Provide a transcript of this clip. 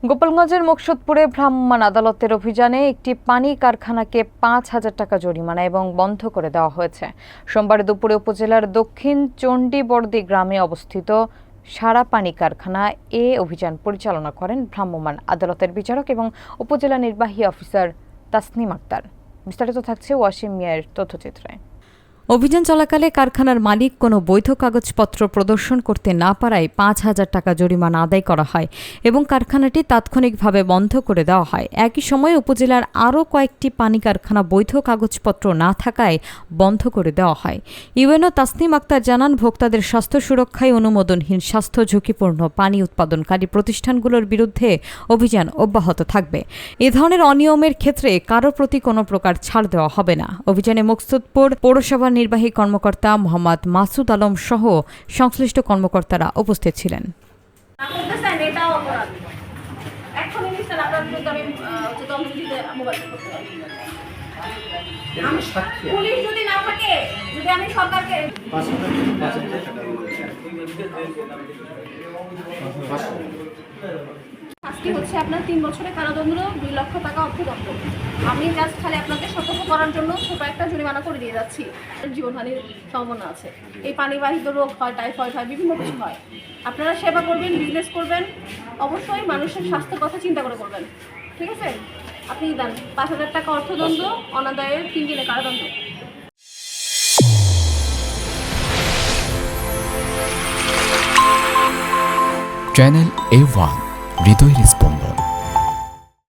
গোপালগঞ্জের মুকসুদপুরে ভ্রাম্যমাণ আদালতের অভিযানে একটি পানি কারখানাকে ৫,০০০ টাকা জরিমানা এবং বন্ধ করে দেওয়া হয়েছে। সোমবার দুপুরে উপজেলার দক্ষিণ চণ্ডীবর্দী গ্রামে অবস্থিত সারা পানি কারখানা অভিযান পরিচালনা করেন ভ্রাম্যমাণ আদালতের বিচারক এবং উপজেলা নির্বাহী অফিসার তাসনিম আক্তার। বিস্তারিত থাকছে ওয়াসিম মিয়ার তথ্যচিত্রে। অভিযান চলাকালে কারখানার মালিক কোনো বৈধ কাগজপত্র প্রদর্শন করতে না পারায় ৫,০০০ টাকা জরিমানা আদায় করা হয় এবং কারখানাটি তাৎক্ষণিকভাবে বন্ধ করে দেওয়া হয়। একই সময়ে উপজেলার আরও কয়েকটি পানি কারখানা বৈধ কাগজপত্র না থাকায় বন্ধ করে দেওয়া হয়। ইউএনও তাসনিম আক্তার জানান, ভোক্তাদের স্বাস্থ্য সুরক্ষায় অনুমোদনহীন স্বাস্থ্য ঝুঁকিপূর্ণ পানি উৎপাদনকারী প্রতিষ্ঠানগুলোর বিরুদ্ধে অভিযান অব্যাহত থাকবে। এ ধরনের অনিয়মের ক্ষেত্রে কারো প্রতি কোনো প্রকার ছাড় দেওয়া হবে না। অভিযানে মুকসুদপুর পৌরসভা নির্বাহী কর্মকর্তা মোহাম্মদ মাসুদ আলম সহ সংশ্লিষ্ট কর্মকর্তারা উপস্থিত ছিলেন। শাস্তি হচ্ছে আপনার 3 বছরের কারাদণ্ড, 2 লক্ষ টাকা অর্থদণ্ড। আমি জাস্ট খালি আপনাকে সতর্ক করার জন্য ছোট একটা জরিমানা করে দিয়ে যাচ্ছি। জীবনহানির সম্ভাবনা আছে। এই পানিবাহিত রোগ হয়, টাইফয়েড হয়, বিভিন্ন কিছু হয়। আপনারা সেবা করবেন, বিজনেস করবেন, অবশ্যই মানুষের স্বাস্থ্যের কথা চিন্তা করে করবেন। ঠিক আছে? আপনি দেন 5,000 টাকা অর্থদণ্ড, অনাদায়ের 3 দিনের কারাদণ্ড। চ্যানেল A1 হৃদয় রেসপন্স।